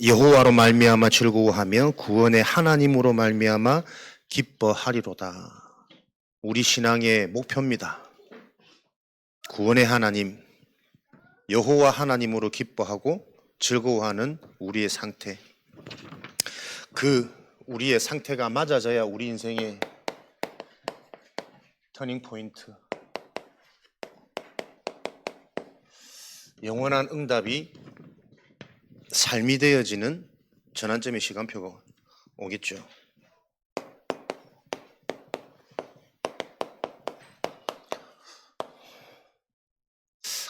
여호와로 말미암아 즐거워하며 구원의 하나님으로 말미암아 기뻐하리로다. 우리 신앙의 목표입니다. 구원의 하나님, 여호와 하나님으로 기뻐하고 즐거워하는 우리의 상태. 우리의 상태가 맞아져야 우리 인생의 터닝 포인트, 영원한 응답이 삶이 되어지는 전환점의 시간표가 오겠죠.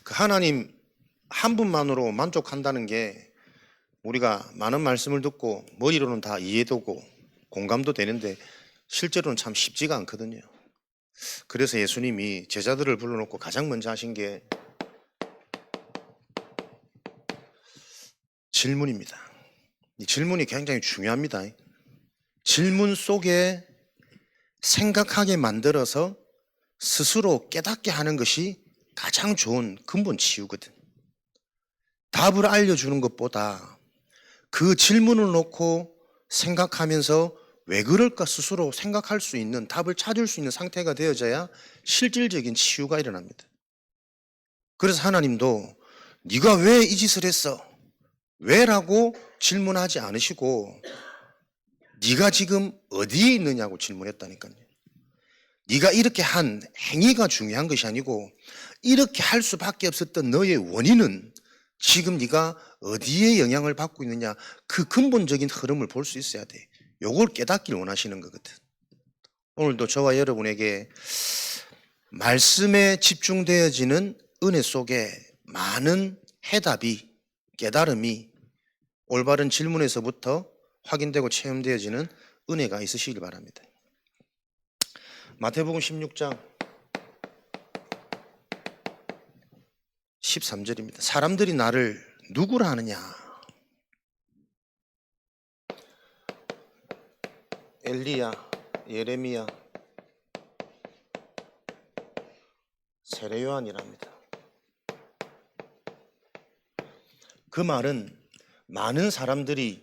그 하나님 한 분만으로 만족한다는 게 우리가 많은 말씀을 듣고 머리로는 다 이해되고 공감도 되는데 실제로는 참 쉽지가 않거든요. 그래서 예수님이 제자들을 불러놓고 가장 먼저 하신 게 질문입니다. 이 질문이 굉장히 중요합니다. 질문 속에 생각하게 만들어서 스스로 깨닫게 하는 것이 가장 좋은 근본 치유거든. 답을 알려주는 것보다 그 질문을 놓고 생각하면서 왜 그럴까 스스로 생각할 수 있는, 답을 찾을 수 있는 상태가 되어져야 실질적인 치유가 일어납니다. 그래서 하나님도 네가 왜 이 짓을 했어? 왜라고 질문하지 않으시고 네가 지금 어디에 있느냐고 질문했다니까요. 네가 이렇게 한 행위가 중요한 것이 아니고 이렇게 할 수밖에 없었던 너의 원인은 지금 네가 어디에 영향을 받고 있느냐, 그 근본적인 흐름을 볼 수 있어야 돼. 요걸 깨닫길 원하시는 거거든. 오늘도 저와 여러분에게 말씀에 집중되어지는 은혜 속에 많은 해답이, 깨달음이 올바른 질문에서부터 확인되고 체험되어지는 은혜가 있으시길 바랍니다. 마태복음 16장 13절입니다. 사람들이 나를 누구라 하느냐? 엘리야, 예레미야, 세례 요한이랍니다. 그 말은 많은 사람들이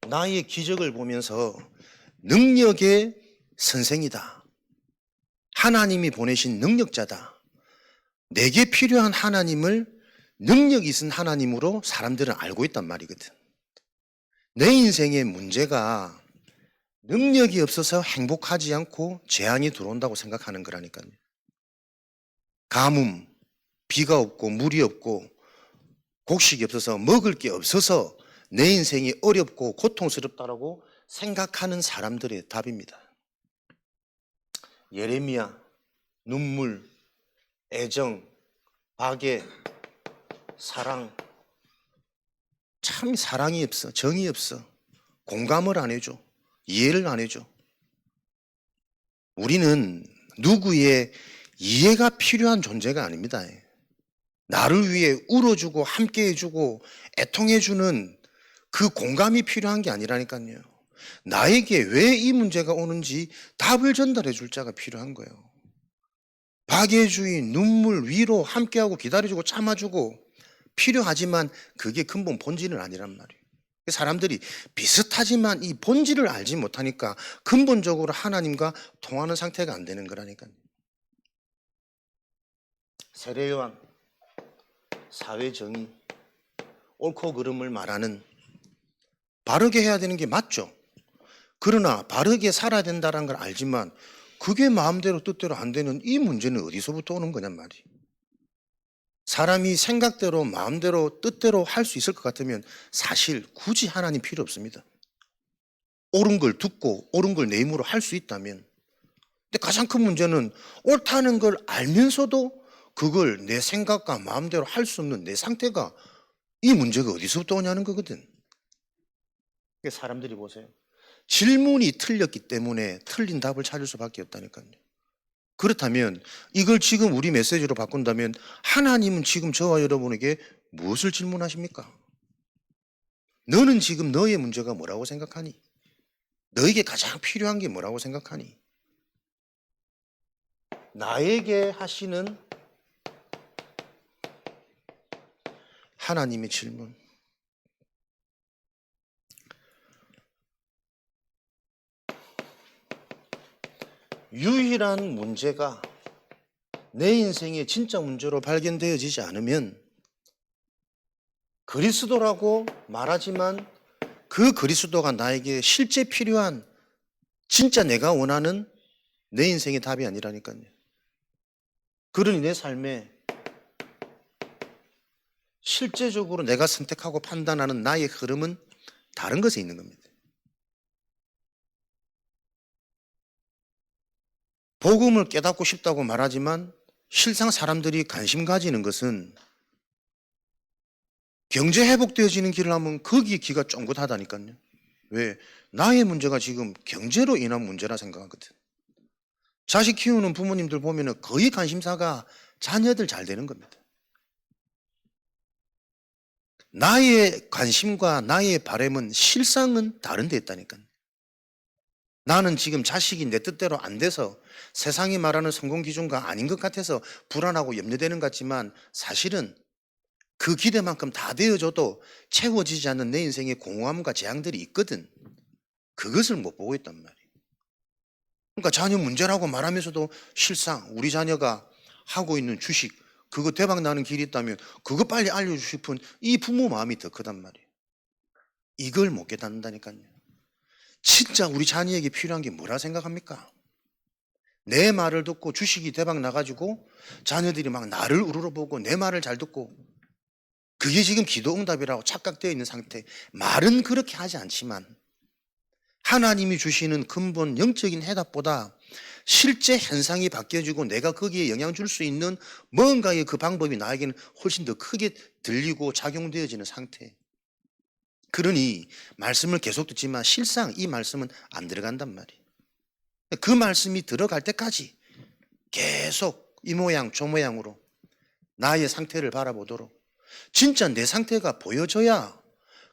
나의 기적을 보면서 능력의 선생이다, 하나님이 보내신 능력자다, 내게 필요한 하나님을 능력 있은 하나님으로 사람들은 알고 있단 말이거든. 내 인생의 문제가 능력이 없어서 행복하지 않고 재앙이 들어온다고 생각하는 거라니까요. 가뭄, 비가 없고 물이 없고 곡식이 없어서 먹을 게 없어서 내 인생이 어렵고 고통스럽다라고 생각하는 사람들의 답입니다. 예레미야, 눈물, 애정, 박애, 사랑. 참 사랑이 없어, 정이 없어, 공감을 안 해줘, 이해를 안 해줘. 우리는 누구의 이해가 필요한 존재가 아닙니다. 나를 위해 울어주고 함께해주고 애통해주는 그 공감이 필요한 게 아니라니까요. 나에게 왜 이 문제가 오는지 답을 전달해 줄 자가 필요한 거예요. 박애주의, 눈물, 위로, 함께하고 기다려주고 참아주고 필요하지만 그게 근본 본질은 아니란 말이에요. 사람들이 비슷하지만 이 본질을 알지 못하니까 근본적으로 하나님과 통하는 상태가 안 되는 거라니까요. 세례요한, 사회정의, 옳고 그름을 말하는, 바르게 해야 되는 게 맞죠. 그러나 바르게 살아야 된다는 걸 알지만 그게 마음대로 뜻대로 안 되는 이 문제는 어디서부터 오는 거냔 말이에요. 사람이 생각대로 마음대로 뜻대로 할 수 있을 것 같으면 사실 굳이 하나님 필요 없습니다. 옳은 걸 듣고 옳은 걸 내 힘으로 할 수 있다면. 근데 가장 큰 문제는 옳다는 걸 알면서도 그걸 내 생각과 마음대로 할 수 없는 내 상태가, 이 문제가 어디서부터 오냐는 거거든. 사람들이 보세요. 질문이 틀렸기 때문에 틀린 답을 찾을 수밖에 없다니까요. 그렇다면 이걸 지금 우리 메시지로 바꾼다면 하나님은 지금 저와 여러분에게 무엇을 질문하십니까? 너는 지금 너의 문제가 뭐라고 생각하니? 너에게 가장 필요한 게 뭐라고 생각하니? 나에게 하시는 하나님의 질문. 유일한 문제가 내 인생의 진짜 문제로 발견되어지지 않으면 그리스도라고 말하지만 그 그리스도가 나에게 실제 필요한 진짜 내가 원하는 내 인생의 답이 아니라니까요. 그러니 내 삶에 실제적으로 내가 선택하고 판단하는 나의 흐름은 다른 것에 있는 겁니다. 복음을 깨닫고 싶다고 말하지만 실상 사람들이 관심 가지는 것은 경제 회복되어지는 길을 하면 거기에 귀가 쫑긋하다니까요. 왜? 나의 문제가 지금 경제로 인한 문제라 생각하거든. 자식 키우는 부모님들 보면 거의 관심사가 자녀들 잘 되는 겁니다. 나의 관심과 나의 바람은 실상은 다른 데 있다니까요. 나는 지금 자식이 내 뜻대로 안 돼서 세상이 말하는 성공 기준과 아닌 것 같아서 불안하고 염려되는 것 같지만 사실은 그 기대만큼 다 되어줘도 채워지지 않는 내 인생의 공허함과 재앙들이 있거든. 그것을 못 보고 있단 말이에요. 그러니까 자녀 문제라고 말하면서도 실상 우리 자녀가 하고 있는 주식 그거 대박 나는 길이 있다면 그거 빨리 알려주고 싶은 이 부모 마음이 더 크단 말이에요. 이걸 못 깨닫는다니까요. 진짜 우리 자녀에게 필요한 게 뭐라 생각합니까? 내 말을 듣고 주식이 대박 나가지고 자녀들이 막 나를 우러러보고 내 말을 잘 듣고 그게 지금 기도 응답이라고 착각되어 있는 상태. 말은 그렇게 하지 않지만 하나님이 주시는 근본 영적인 해답보다 실제 현상이 바뀌어지고 내가 거기에 영향 줄 수 있는 뭔가의 그 방법이 나에게는 훨씬 더 크게 들리고 작용되어지는 상태. 그러니 말씀을 계속 듣지만 실상 이 말씀은 안 들어간단 말이에요. 그 말씀이 들어갈 때까지 계속 이 모양 저 모양으로 나의 상태를 바라보도록 진짜 내 상태가 보여져야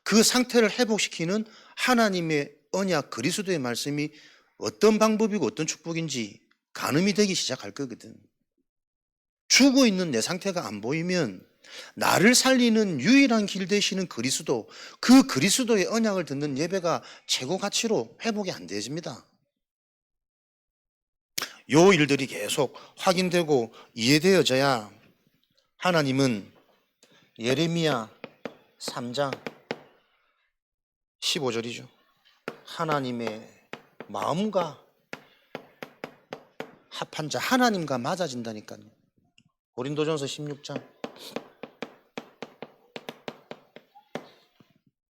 그 상태를 회복시키는 하나님의 언약 그리스도의 말씀이 어떤 방법이고 어떤 축복인지 가늠이 되기 시작할 거거든. 죽어 있는 내 상태가 안 보이면 나를 살리는 유일한 길 되시는 그리스도, 그 그리스도의 언약을 듣는 예배가 최고 가치로 회복이 안 되어집니다. 요 일들이 계속 확인되고 이해되어져야 하나님은 예레미야 3장 15절이죠. 하나님의 마음과 합한 자, 하나님과 맞아진다니까요. 고린도전서 16장.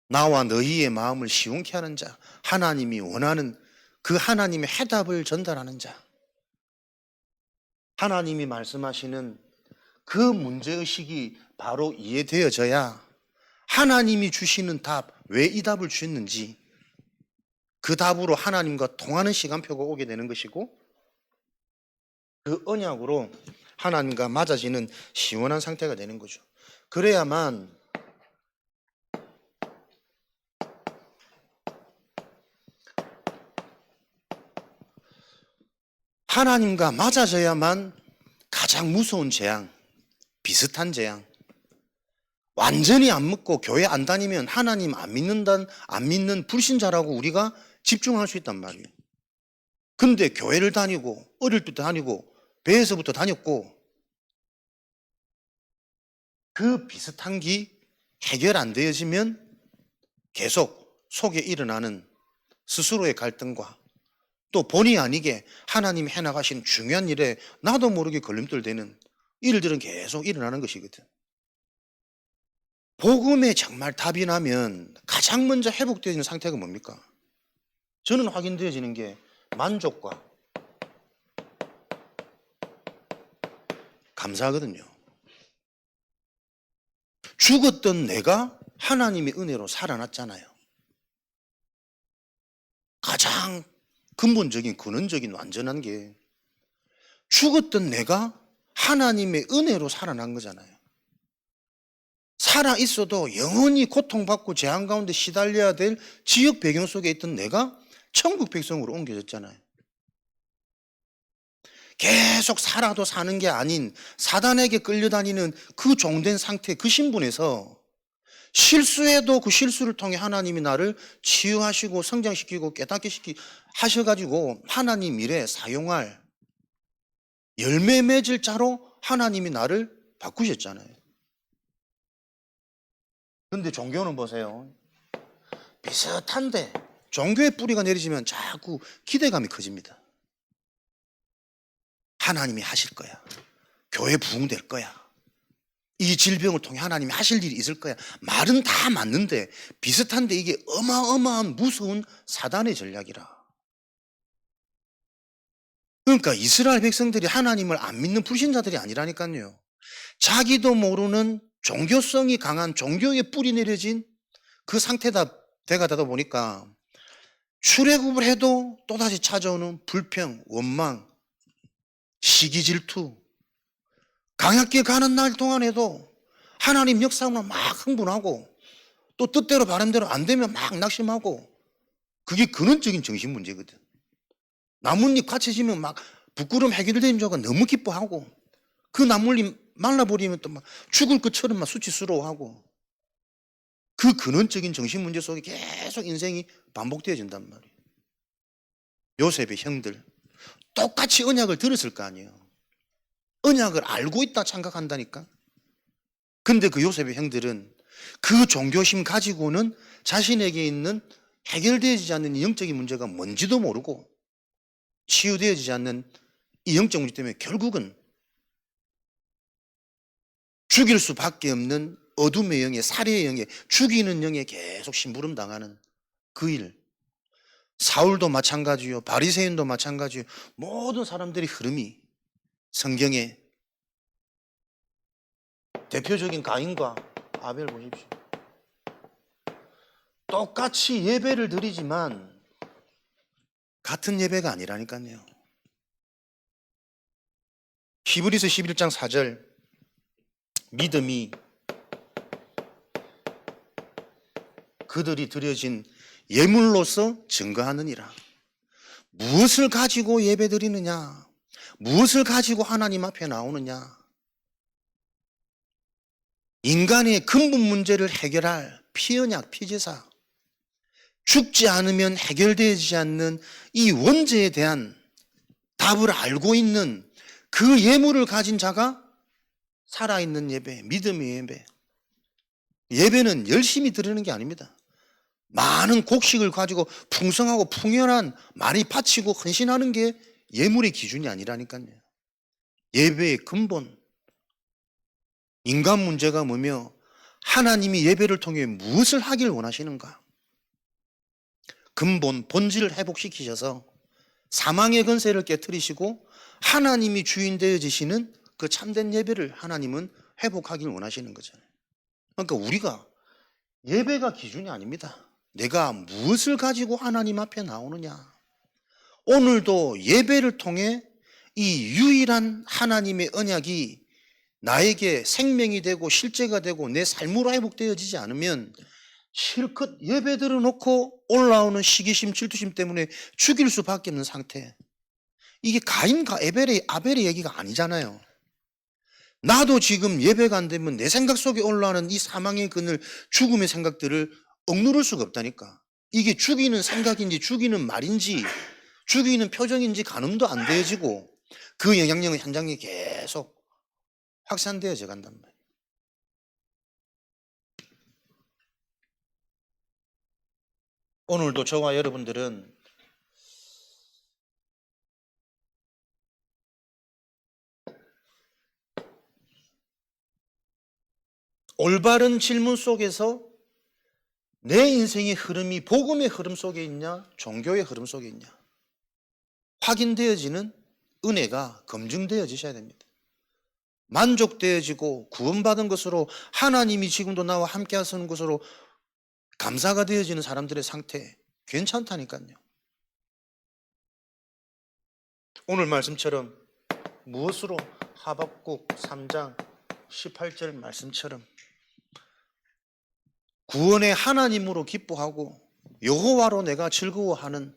나와 너희의 마음을 시원케 하는 자, 하나님이 원하는 그 하나님의 해답을 전달하는 자. 하나님이 말씀하시는 그 문제의식이 바로 이해되어져야 하나님이 주시는 답, 왜 이 답을 주셨는지 그 답으로 하나님과 통하는 시간표가 오게 되는 것이고 그 언약으로 하나님과 맞아지는 시원한 상태가 되는 거죠. 그래야만 하나님과 맞아져야만 가장 무서운 재앙, 비슷한 재앙. 완전히 안 믿고 교회 안 다니면 하나님 안 믿는 불신자라고 우리가 집중할 수 있단 말이에요. 근데 교회를 다니고 어릴 때부터 다니고 배에서부터 다녔고 그 비슷한 게 해결 안 되어지면 계속 속에 일어나는 스스로의 갈등과 또 본의 아니게 하나님이 해나가신 중요한 일에 나도 모르게 걸림돌 되는 일들은 계속 일어나는 것이거든. 복음에 정말 답이 나면 가장 먼저 회복되어지는 상태가 뭡니까? 저는 확인되어지는 게 만족과 감사하거든요. 죽었던 내가 하나님의 은혜로 살아났잖아요. 가장 근본적인 근원적인 완전한 게 죽었던 내가 하나님의 은혜로 살아난 거잖아요. 살아 있어도 영원히 고통받고 재앙 가운데 시달려야 될 지역 배경 속에 있던 내가 천국 백성으로 옮겨졌잖아요. 계속 살아도 사는 게 아닌 사단에게 끌려다니는 그 종된 상태, 그 신분에서 실수해도 그 실수를 통해 하나님이 나를 치유하시고 성장시키고 깨닫게 하셔가지고 하나님 일에 사용할 열매 맺을 자로 하나님이 나를 바꾸셨잖아요. 근데 종교는 보세요. 비슷한데 종교의 뿌리가 내리지면 자꾸 기대감이 커집니다. 하나님이 하실 거야. 교회 부흥될 거야. 이 질병을 통해 하나님이 하실 일이 있을 거야. 말은 다 맞는데 비슷한데 이게 어마어마한 무서운 사단의 전략이라. 그러니까 이스라엘 백성들이 하나님을 안 믿는 불신자들이 아니라니까요. 자기도 모르는 종교성이 강한 종교의 뿌리 내려진 그 상태다 돼가다 보니까 출애굽을 해도 또다시 찾아오는 불평, 원망, 시기 질투, 강약길 가는 날 동안에도 하나님 역사하면 막 흥분하고 또 뜻대로 바람대로 안 되면 막 낙심하고 그게 근원적인 정신 문제거든. 나뭇잎 같이 지면 막 부끄러움 해결된 자가 너무 기뻐하고 그 나뭇잎 말라버리면 또 막 죽을 것처럼 막 수치스러워하고 그 근원적인 정신 문제 속에 계속 인생이 반복되어진단 말이에요. 요셉의 형들 똑같이 언약을 들었을 거 아니에요. 언약을 알고 있다 생각한다니까. 근데 그 요셉의 형들은 그 종교심 가지고는 자신에게 있는 해결되어지지 않는 영적인 문제가 뭔지도 모르고 치유되어지지 않는 이 영적 문제 때문에 결국은 죽일 수밖에 없는 어둠의 영에, 살해의 영에, 죽이는 영에 계속 심부름 당하는 그 일. 사울도 마찬가지요. 바리새인도 마찬가지요. 모든 사람들의 흐름이 성경에 대표적인 가인과 아벨 보십시오. 똑같이 예배를 드리지만 같은 예배가 아니라니까요. 히브리서 11장 4절 믿음이 그들이 드려진 예물로서 증거하느니라. 무엇을 가지고 예배드리느냐? 무엇을 가지고 하나님 앞에 나오느냐? 인간의 근본 문제를 해결할 피언약, 피제사, 죽지 않으면 해결되지 않는 이 원죄에 대한 답을 알고 있는 그 예물을 가진 자가 살아있는 예배, 믿음의 예배. 예배는 열심히 드리는 게 아닙니다. 많은 곡식을 가지고 풍성하고 풍요한 많이 바치고 헌신하는 게 예물의 기준이 아니라니까요. 예배의 근본, 인간 문제가 뭐며 하나님이 예배를 통해 무엇을 하길 원하시는가? 근본, 본질을 회복시키셔서 사망의 권세를 깨뜨리시고 하나님이 주인 되어지시는 그 참된 예배를 하나님은 회복하길 원하시는 거잖아요. 그러니까 우리가 예배가 기준이 아닙니다. 내가 무엇을 가지고 하나님 앞에 나오느냐. 오늘도 예배를 통해 이 유일한 하나님의 언약이 나에게 생명이 되고 실제가 되고 내 삶으로 회복되어지지 않으면 실컷 예배 드려놓고 올라오는 시기심, 질투심 때문에 죽일 수밖에 없는 상태. 이게 가인과 아벨의 얘기가 아니잖아요. 나도 지금 예배가 안 되면 내 생각 속에 올라오는 이 사망의 그늘, 죽음의 생각들을 억누를 수가 없다니까. 이게 죽이는 생각인지 죽이는 말인지 죽이는 표정인지 가늠도 안 되어지고 그 영향력은 현장에 계속 확산되어져 간단 말이에요. 오늘도 저와 여러분들은 올바른 질문 속에서 내 인생의 흐름이 복음의 흐름 속에 있냐, 종교의 흐름 속에 있냐 확인되어지는 은혜가 검증되어지셔야 됩니다. 만족되어지고 구원받은 것으로 하나님이 지금도 나와 함께 하시는 것으로 감사가 되어지는 사람들의 상태 괜찮다니까요. 오늘 말씀처럼 무엇으로 하박국 3장 18절 말씀처럼 구원의 하나님으로 기뻐하고 여호와로 내가 즐거워하는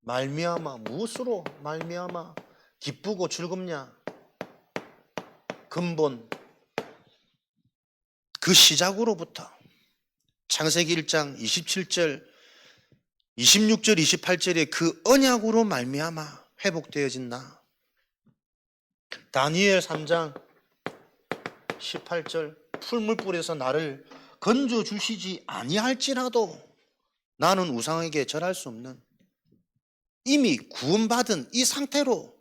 말미암아 무엇으로 말미암아 기쁘고 즐겁냐? 근본 그 시작으로부터 창세기 1장 27절, 26절, 28절의 그 언약으로 말미암아 회복되어진 나. 다니엘 3장 18절, 풀물불에서 나를 건져 주시지 아니할지라도 나는 우상에게 절할 수 없는, 이미 구원받은 이 상태로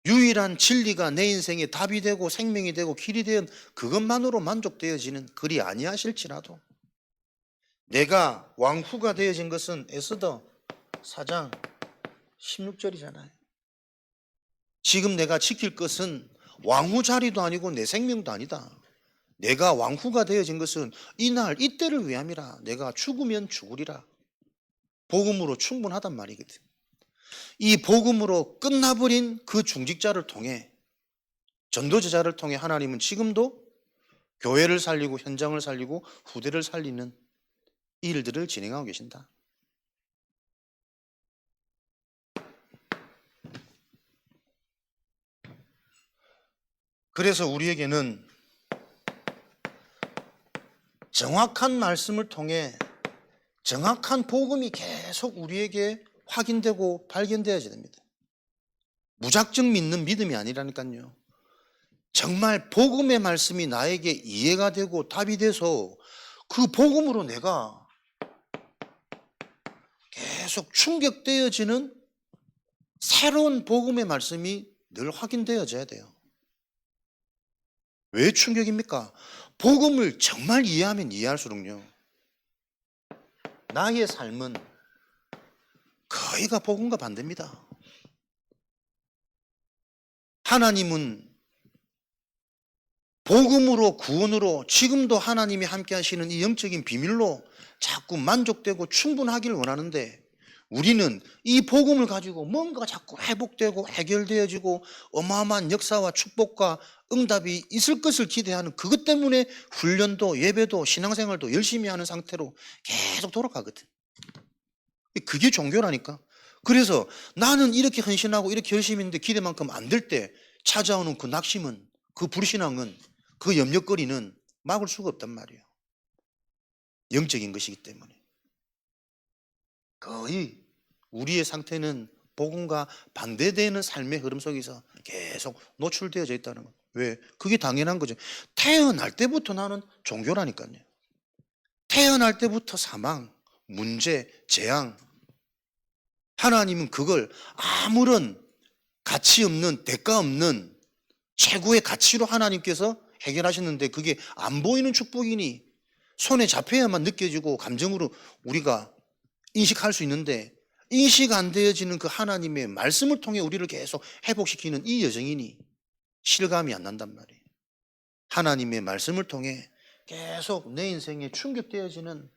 유일한 진리가 내 인생의 답이 되고 생명이 되고 길이 된 그것만으로 만족되어지는, 그리 아니하실지라도 내가 왕후가 되어진 것은 에스더 4장 16절이잖아요. 지금 내가 지킬 것은 왕후 자리도 아니고 내 생명도 아니다. 내가 왕후가 되어진 것은 이날 이때를 위함이라. 내가 죽으면 죽으리라. 복음으로 충분하단 말이거든. 이 복음으로 끝나버린 그 중직자를 통해, 전도제자를 통해 하나님은 지금도 교회를 살리고 현장을 살리고 후대를 살리는 일들을 진행하고 계신다. 그래서 우리에게는 정확한 말씀을 통해 정확한 복음이 계속 우리에게 확인되고 발견되어야 됩니다. 무작정 믿는 믿음이 아니라니까요. 정말 복음의 말씀이 나에게 이해가 되고 답이 돼서 그 복음으로 내가 계속 충격되어지는 새로운 복음의 말씀이 늘 확인되어져야 돼요. 왜 충격입니까? 복음을 정말 이해하면 이해할수록요, 나의 삶은 거의가 복음과 반대입니다. 하나님은 복음으로, 구원으로, 지금도 하나님이 함께 하시는 이 영적인 비밀로 자꾸 만족되고 충분하기를 원하는데, 우리는 이 복음을 가지고 뭔가 자꾸 회복되고 해결되어지고 어마어마한 역사와 축복과 응답이 있을 것을 기대하는 그것 때문에 훈련도 예배도 신앙생활도 열심히 하는 상태로 계속 돌아가거든. 그게 종교라니까. 그래서 나는 이렇게 헌신하고 이렇게 열심히 했는데 기대만큼 안 될 때 찾아오는 그 낙심은, 그 불신앙은, 그 염려거리는 막을 수가 없단 말이에요. 영적인 것이기 때문에. 거의 우리의 상태는 복음과 반대되는 삶의 흐름 속에서 계속 노출되어져 있다는 거예요. 왜? 그게 당연한 거죠. 태어날 때부터 나는 종교라니까요. 태어날 때부터 사망, 문제, 재앙. 하나님은 그걸 아무런 가치 없는, 대가 없는 최고의 가치로 하나님께서 해결하셨는데, 그게 안 보이는 축복이니 손에 잡혀야만 느껴지고 감정으로 우리가 인식할 수 있는데, 인식 안 되어지는 그 하나님의 말씀을 통해 우리를 계속 회복시키는 이 여정이니 실감이 안 난단 말이에요. 하나님의 말씀을 통해 계속 내 인생에 충격되어지는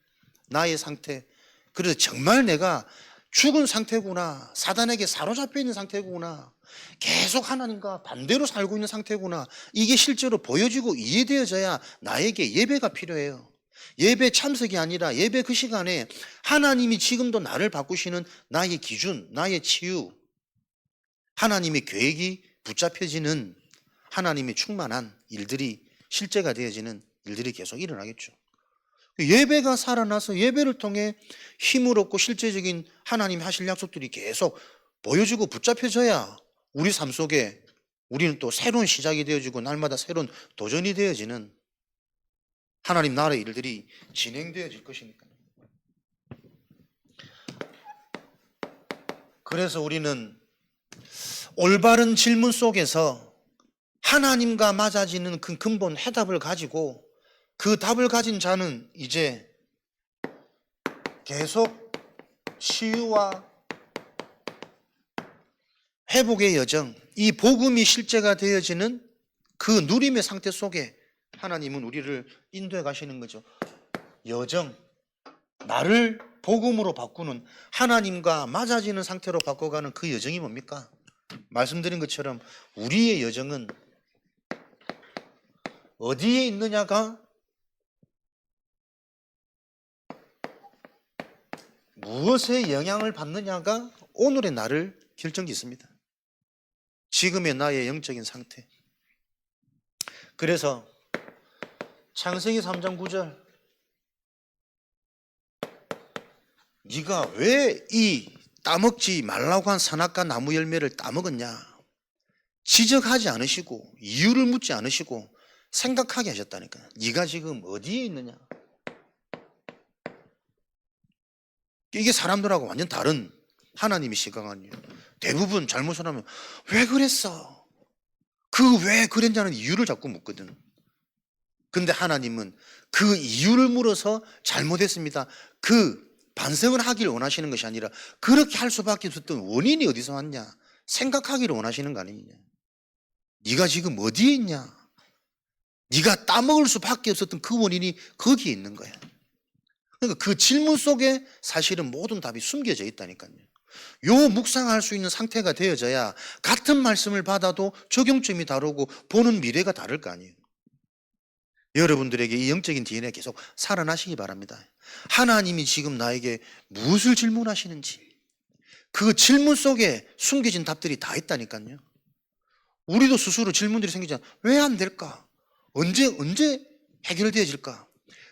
나의 상태. 그래서 정말 내가 죽은 상태구나, 사단에게 사로잡혀 있는 상태구나, 계속 하나님과 반대로 살고 있는 상태구나, 이게 실제로 보여지고 이해되어져야 나에게 예배가 필요해요. 예배 참석이 아니라 예배 그 시간에 하나님이 지금도 나를 바꾸시는 나의 기준, 나의 치유, 하나님의 계획이 붙잡혀지는, 하나님의 충만한 일들이 실제가 되어지는 일들이 계속 일어나겠죠. 예배가 살아나서 예배를 통해 힘을 얻고 실제적인 하나님이 하실 약속들이 계속 보여지고 붙잡혀져야 우리 삶 속에 우리는 또 새로운 시작이 되어지고 날마다 새로운 도전이 되어지는 하나님 나라의 일들이 진행되어질 것이니까요. 그래서 우리는 올바른 질문 속에서 하나님과 맞아지는 그 근본 해답을 가지고, 그 답을 가진 자는 이제 계속 치유와 회복의 여정, 이 복음이 실제가 되어지는 그 누림의 상태 속에 하나님은 우리를 인도해 가시는 거죠. 여정, 나를 복음으로 바꾸는, 하나님과 맞아지는 상태로 바꿔가는 그 여정이 뭡니까? 말씀드린 것처럼 우리의 여정은 어디에 있느냐가, 무엇에 영향을 받느냐가 오늘의 나를 결정짓습니다. 지금의 나의 영적인 상태. 그래서 창세기 3장 9절. 네가 왜 이 따먹지 말라고 한 선악과 나무 열매를 따먹었냐? 지적하지 않으시고 이유를 묻지 않으시고 생각하게 하셨다니까요. 네가 지금 어디에 있느냐? 이게 사람들하고 완전 다른 하나님의 시각 아니에요. 대부분 잘못을 하면 왜 그랬어? 그 왜 그랬냐는 이유를 자꾸 묻거든. 근데 하나님은 그 이유를 물어서 잘못했습니다, 그 반성을 하기를 원하시는 것이 아니라 그렇게 할 수밖에 없었던 원인이 어디서 왔냐 생각하기를 원하시는 거 아니냐. 네가 지금 어디에 있냐? 네가 따먹을 수밖에 없었던 그 원인이 거기에 있는 거야. 그러니까 그 질문 속에 사실은 모든 답이 숨겨져 있다니까요. 요 묵상할 수 있는 상태가 되어져야 같은 말씀을 받아도 적용점이 다르고 보는 미래가 다를 거 아니에요. 여러분들에게 이 영적인 DNA 계속 살아나시기 바랍니다. 하나님이 지금 나에게 무엇을 질문하시는지 그 질문 속에 숨겨진 답들이 다 있다니까요. 우리도 스스로 질문들이 생기잖아. 왜 안 될까? 언제 해결되어질까?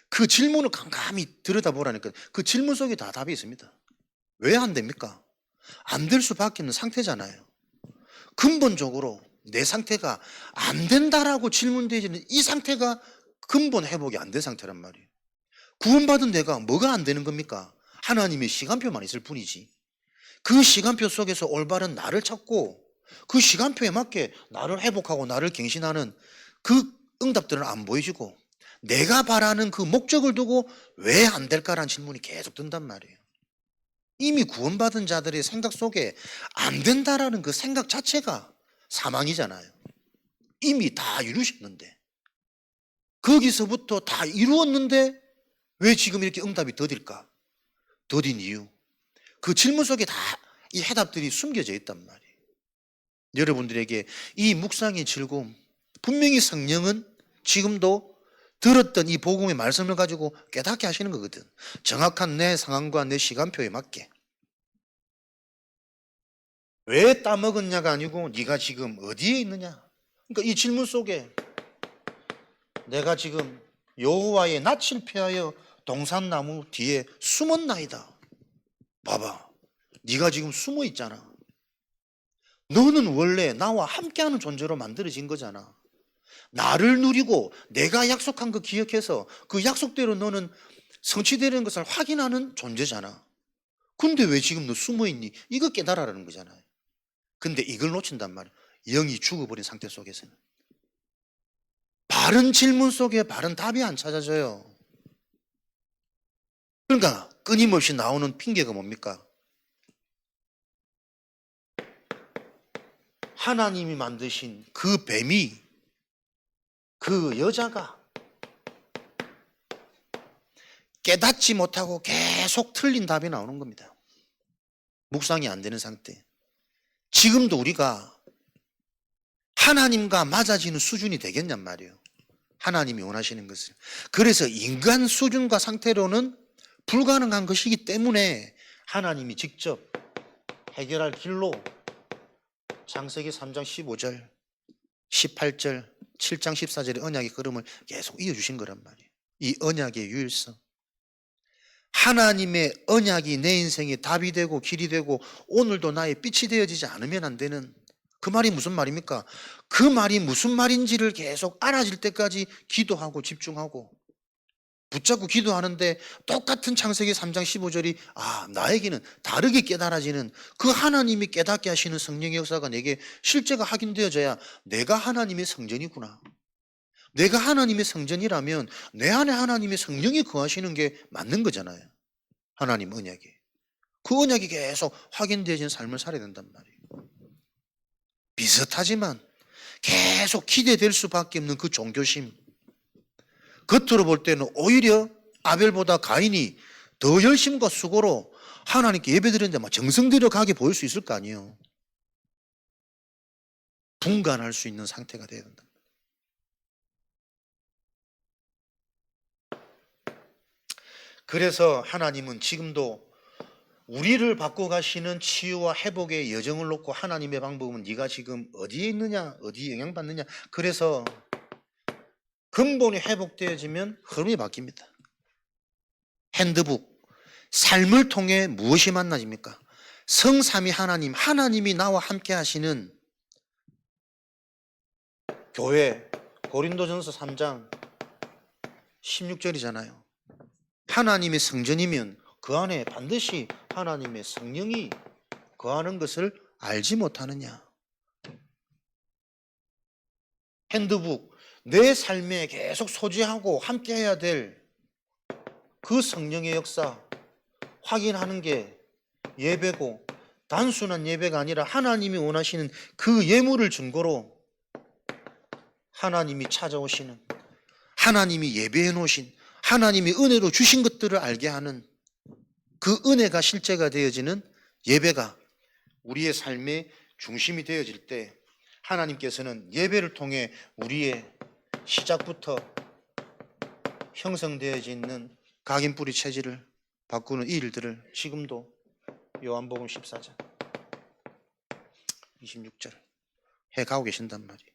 그 질문을 깜깜이 들여다보라니까. 그 질문 속에 다 답이 있습니다. 왜 안 됩니까? 안 될 수밖에 없는 상태잖아요. 근본적으로 내 상태가 안 된다라고 질문되어지는 이 상태가 근본 회복이 안 된 상태란 말이에요. 구원받은 내가 뭐가 안 되는 겁니까? 하나님의 시간표만 있을 뿐이지. 그 시간표 속에서 올바른 나를 찾고 그 시간표에 맞게 나를 회복하고 나를 갱신하는 그 응답들은 안 보여지고 내가 바라는 그 목적을 두고 왜 안 될까라는 질문이 계속 든단 말이에요. 이미 구원받은 자들의 생각 속에 안 된다라는 그 생각 자체가 사망이잖아요. 이미 다 이루셨는데 거기서부터 다 이루었는데 왜 지금 이렇게 응답이 더딜까? 더딘 이유, 그 질문 속에 다 이 해답들이 숨겨져 있단 말이에요. 여러분들에게 이 묵상의 즐거움, 분명히 성령은 지금도 들었던 이 복음의 말씀을 가지고 깨닫게 하시는 거거든. 정확한 내 상황과 내 시간표에 맞게. 왜 따먹었냐가 아니고 네가 지금 어디에 있느냐. 그러니까 이 질문 속에 내가 지금 여호와의 낯을 피하여 동산나무 뒤에 숨었나이다. 봐봐, 네가 지금 숨어 있잖아. 너는 원래 나와 함께하는 존재로 만들어진 거잖아. 나를 누리고 내가 약속한 거 기억해서 그 약속대로 너는 성취되는 것을 확인하는 존재잖아. 근데 왜 지금 너 숨어 있니? 이거 깨달아라는 거잖아요. 근데 이걸 놓친단 말이야. 영이 죽어버린 상태 속에서는. 바른 질문 속에 바른 답이 안 찾아져요. 그러니까 끊임없이 나오는 핑계가 뭡니까? 하나님이 만드신 그 뱀이, 그 여자가 깨닫지 못하고 계속 틀린 답이 나오는 겁니다. 묵상이 안 되는 상태. 지금도 우리가 하나님과 맞아지는 수준이 되겠냔 말이에요. 하나님이 원하시는 것을. 그래서 인간 수준과 상태로는 불가능한 것이기 때문에 하나님이 직접 해결할 길로 창세기 3장 15절, 18절, 7장 14절의 언약의 걸음을 계속 이어주신 거란 말이에요. 이 언약의 유일성. 하나님의 언약이 내 인생의 답이 되고 길이 되고 오늘도 나의 빛이 되어지지 않으면 안 되는, 그 말이 무슨 말입니까? 그 말이 무슨 말인지를 계속 알아질 때까지 기도하고 집중하고 붙잡고 기도하는데 똑같은 창세기 3장 15절이 나에게는 다르게 깨달아지는 그 하나님이 깨닫게 하시는 성령의 역사가 내게 실제가 확인되어져야 내가 하나님의 성전이구나. 내가 하나님의 성전이라면 내 안에 하나님의 성령이 거하시는 게 맞는 거잖아요. 하나님 언약이. 그 언약이 계속 확인되어지는 삶을 살아야 된단 말이에요. 비슷하지만 계속 기대될 수밖에 없는 그 종교심. 겉으로 볼 때는 오히려 아벨보다 가인이 더 열심과 수고로 하나님께 예배드리는데 막 정성 들여 가게 보일 수 있을 거 아니에요. 분간할 수 있는 상태가 되어야 된다. 그래서 하나님은 지금도 우리를 바꿔가시는 치유와 회복의 여정을 놓고 하나님의 방법은 네가 지금 어디에 있느냐, 어디에 영향받느냐. 그래서 근본이 회복되어지면 흐름이 바뀝니다. 핸드북, 삶을 통해 무엇이 만나집니까? 성삼위 하나님, 하나님이 나와 함께 하시는 교회, 고린도전서 3장 16절이잖아요. 하나님의 성전이면 그 안에 반드시 하나님의 성령이 거하는 것을 알지 못하느냐. 핸드북, 내 삶에 계속 소지하고 함께 해야 될 그 성령의 역사 확인하는 게 예배고, 단순한 예배가 아니라 하나님이 원하시는 그 예물을 증거로 하나님이 찾아오시는, 하나님이 예배해 놓으신, 하나님이 은혜로 주신 것들을 알게 하는 그 은혜가 실제가 되어지는 예배가 우리의 삶의 중심이 되어질 때, 하나님께서는 예배를 통해 우리의 시작부터 형성되어져 있는 각인뿌리 체질을 바꾸는 이 일들을 지금도 요한복음 14장 26절 해가고 계신단 말이에요.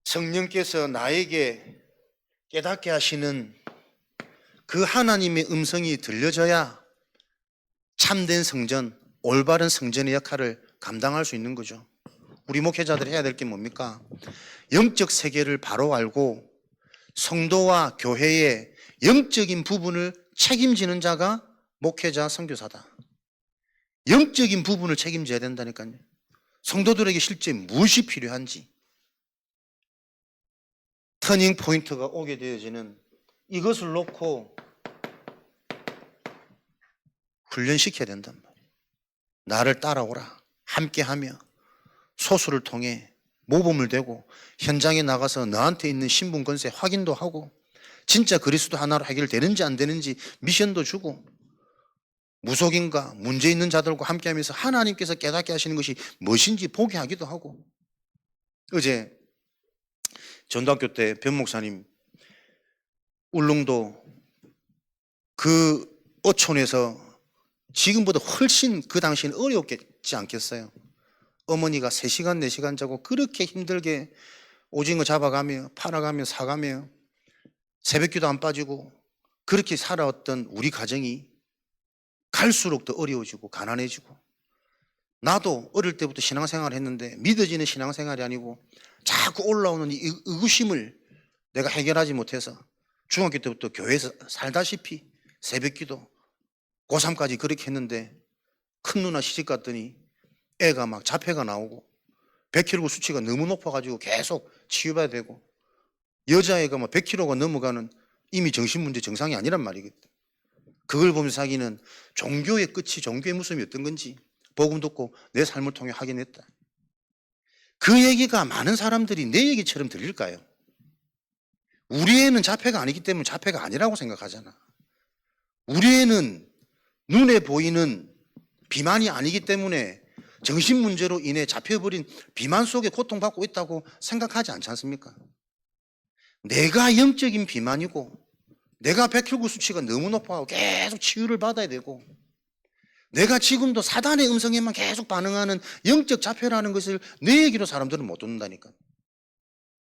성령께서 나에게 깨닫게 하시는 그 하나님의 음성이 들려져야 참된 성전, 올바른 성전의 역할을 감당할 수 있는 거죠. 우리 목회자들이 해야 될 게 뭡니까? 영적 세계를 바로 알고 성도와 교회의 영적인 부분을 책임지는 자가 목회자, 선교사다. 영적인 부분을 책임져야 된다니까요. 성도들에게 실제 무엇이 필요한지, 터닝 포인트가 오게 되어지는 이것을 놓고 훈련시켜야 된단 말이에요. 나를 따라오라. 함께하며 소수를 통해 모범을 되고 현장에 나가서 너한테 있는 신분 권세 확인도 하고 진짜 그리스도 하나로 해결되는지 안 되는지 미션도 주고 무속인과 문제 있는 자들과 함께하면서 하나님께서 깨닫게 하시는 것이 무엇인지 보게 하기도 하고. 어제 전도학교 때 변 목사님 울릉도 그 어촌에서 지금보다 훨씬 그 당시에는 어려웠지 않겠어요? 어머니가 3시간 4시간 자고 그렇게 힘들게 오징어 잡아가며 팔아가며 사가며 새벽기도 안 빠지고 그렇게 살아왔던 우리 가정이 갈수록 더 어려워지고 가난해지고, 나도 어릴 때부터 신앙생활을 했는데 믿어지는 신앙생활이 아니고 자꾸 올라오는 이 의구심을 내가 해결하지 못해서 중학교 때부터 교회에서 살다시피 새벽기도 고3까지 그렇게 했는데 큰 누나 시집 갔더니 애가 막 자폐가 나오고 100kg 수치가 너무 높아가지고 계속 치유해야 되고, 여자애가 막 100kg가 넘어가는 이미 정신문제 정상이 아니란 말이거든. 그걸 보면서 자기는 종교의 끝이, 종교의 무슨 어떤 건지 복음 듣고 내 삶을 통해 확인했다. 그 얘기가 많은 사람들이 내 얘기처럼 들릴까요? 우리 애는 자폐가 아니기 때문에 자폐가 아니라고 생각하잖아. 우리 애는 눈에 보이는 비만이 아니기 때문에 정신문제로 인해 잡혀버린 비만 속에 고통받고 있다고 생각하지 않지 않습니까? 내가 영적인 비만이고 내가 100kg 수치가 너무 높아서 계속 치유를 받아야 되고, 내가 지금도 사단의 음성에만 계속 반응하는 영적 자폐라는 것을 내 얘기로 사람들은 못 듣는다니까.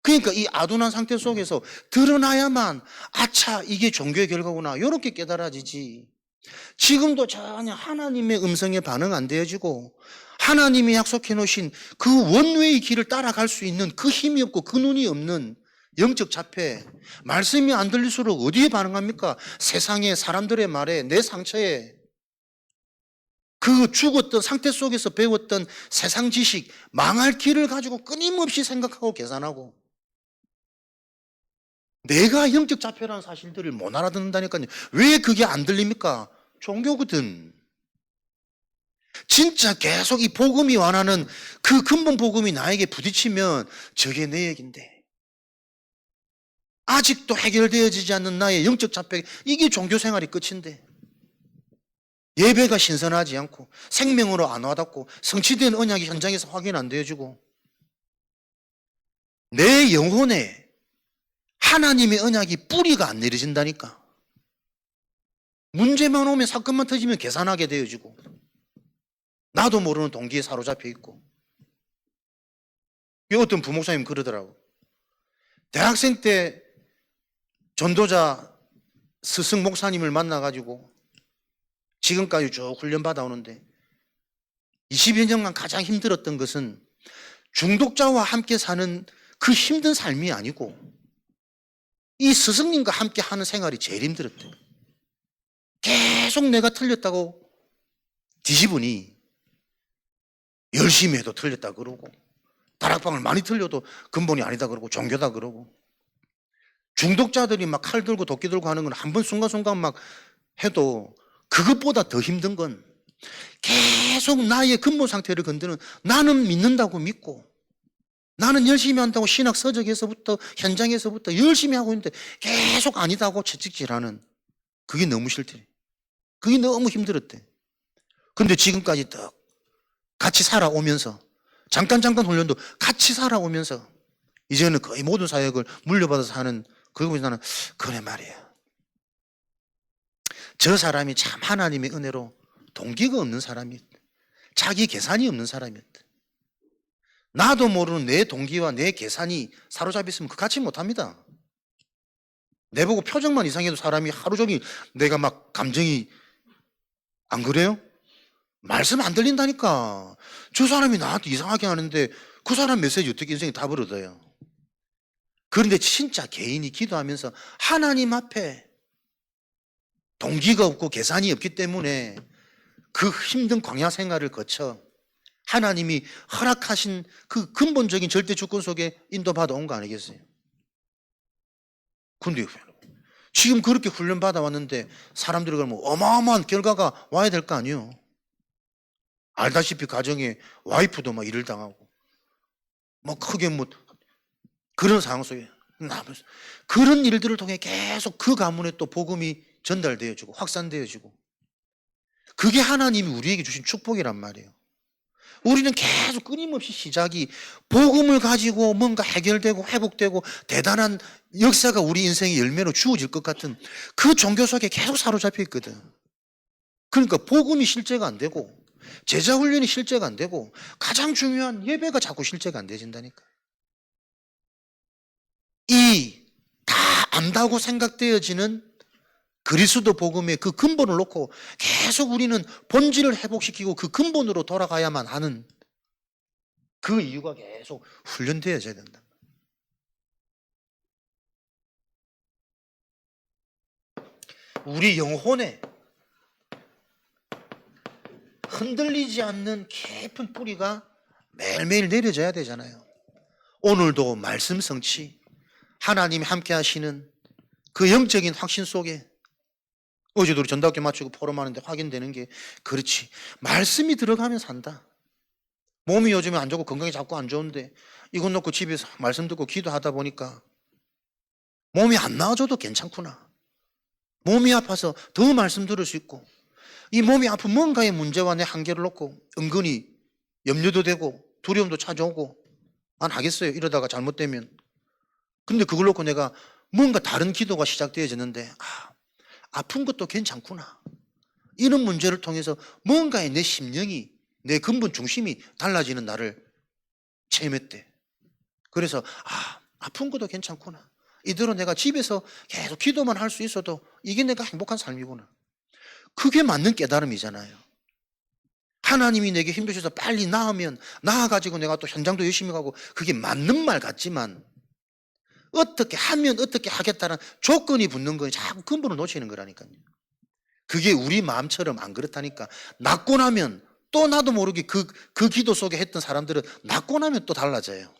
그러니까 이 아둔한 상태 속에서 드러나야만 아차 이게 종교의 결과구나 이렇게 깨달아지지, 지금도 전혀 하나님의 음성에 반응 안 되어지고 하나님이 약속해 놓으신 그 원웨이 길을 따라갈 수 있는 그 힘이 없고 그 눈이 없는 영적 자폐, 말씀이 안 들릴수록 어디에 반응합니까? 세상에, 사람들의 말에, 내 상처에, 그 죽었던 상태 속에서 배웠던 세상 지식, 망할 길을 가지고 끊임없이 생각하고 계산하고, 내가 영적 자폐라는 사실들을 못 알아듣는다니까요. 왜 그게 안 들립니까? 종교거든. 진짜 계속 이 복음이 원하는 그 근본 복음이 나에게 부딪히면 저게 내 얘긴데, 아직도 해결되어지지 않는 나의 영적 자폐, 이게 종교생활이 끝인데, 예배가 신선하지 않고 생명으로 안 와닿고 성취된 언약이 현장에서 확인 안 되어지고, 내 영혼에 하나님의 언약이 뿌리가 안 내려진다니까. 문제만 오면, 사건만 터지면 계산하게 되어지고 나도 모르는 동기에 사로잡혀 있고. 어떤 부목사님 그러더라고. 대학생 때 전도자 스승 목사님을 만나가지고 지금까지 쭉 훈련 받아오는데 20여 년간 가장 힘들었던 것은 중독자와 함께 사는 그 힘든 삶이 아니고 이 스승님과 함께 하는 생활이 제일 힘들었대요. 계속 내가 틀렸다고 뒤집으니 열심히 해도 틀렸다 그러고 다락방을 많이 틀려도 근본이 아니다 그러고 종교다 그러고 중독자들이 막 칼 들고 도끼 들고 하는 건 한 번 순간순간 막 해도 그것보다 더 힘든 건 계속 나의 근본 상태를 건드는 나는 믿는다고 믿고 나는 열심히 한다고 신학 서적에서부터 현장에서부터 열심히 하고 있는데 계속 아니다고 채찍질하는 그게 너무 싫대. 그게 너무 힘들었대. 근데 지금까지 딱 같이 살아오면서 잠깐 훈련도 같이 살아오면서 이제는 거의 모든 사역을 물려받아서 하는 그거 보면서 나는 그래 말이야. 저 사람이 참 하나님의 은혜로 동기가 없는 사람이었다. 자기 계산이 없는 사람이었다. 나도 모르는 내 동기와 내 계산이 사로잡혔으면 그 같이 못합니다. 내보고 표정만 이상해도 사람이 하루 종일 내가 막 감정이 안 그래요? 말씀 안 들린다니까. 저 사람이 나한테 이상하게 하는데 그 사람 메시지 어떻게 인생에 답을 얻어요? 그런데 진짜 개인이 기도하면서 하나님 앞에 동기가 없고 계산이 없기 때문에 그 힘든 광야 생활을 거쳐 하나님이 허락하신 그 근본적인 절대 주권 속에 인도받아 온 거 아니겠어요? 근데 지금 그렇게 훈련받아 왔는데 사람들이 그러면 어마어마한 결과가 와야 될 거 아니에요? 알다시피 가정에 와이프도 막 일을 당하고 뭐 크게 뭐 그런 상황 속에 그런 일들을 통해 계속 그 가문에 또 복음이 전달되어지고 확산되어지고 그게 하나님이 우리에게 주신 축복이란 말이에요. 우리는 계속 끊임없이 시작이 복음을 가지고 뭔가 해결되고 회복되고 대단한 역사가 우리 인생의 열매로 주어질 것 같은 그 종교 속에 계속 사로잡혀 있거든. 그러니까 복음이 실제가 안 되고 제자 훈련이 실제가 안 되고 가장 중요한 예배가 자꾸 실제가 안 되진다니까. 이 다 안다고 생각되어지는 그리스도 복음의 그 근본을 놓고 계속 우리는 본질을 회복시키고 그 근본으로 돌아가야만 하는 그 이유가 계속 훈련되어져야 된다. 우리 영혼에 흔들리지 않는 깊은 뿌리가 매일매일 내려져야 되잖아요. 오늘도 말씀 성취, 하나님이 함께 하시는 그 영적인 확신 속에 어제도 우리 전답교 마치고 포럼하는데 확인되는 게 그렇지. 말씀이 들어가면 산다. 몸이 요즘에 안 좋고 건강이 자꾸 안 좋은데 이것 놓고 집에서 말씀 듣고 기도하다 보니까 몸이 안 나아져도 괜찮구나. 몸이 아파서 더 말씀 들을 수 있고 이 몸이 아픈 뭔가의 문제와 내 한계를 놓고 은근히 염려도 되고 두려움도 찾아오고 안 하겠어요. 이러다가 잘못되면. 근데 그걸 놓고 내가 뭔가 다른 기도가 시작되어졌는데 아픈 것도 괜찮구나. 이런 문제를 통해서 뭔가의 내 심령이 내 근본 중심이 달라지는 나를 체험했대. 그래서 아픈 것도 괜찮구나. 이대로 내가 집에서 계속 기도만 할 수 있어도 이게 내가 행복한 삶이구나. 그게 맞는 깨달음이잖아요. 하나님이 내게 힘주셔서 빨리 나으면 나아가지고 내가 또 현장도 열심히 가고 그게 맞는 말 같지만 어떻게 하면 어떻게 하겠다는 조건이 붙는 건 자꾸 근본을 놓치는 거라니까요. 그게 우리 마음처럼 안 그렇다니까. 낫고 나면 또 나도 모르게 그 기도 속에 했던 사람들은 낫고 나면 또 달라져요.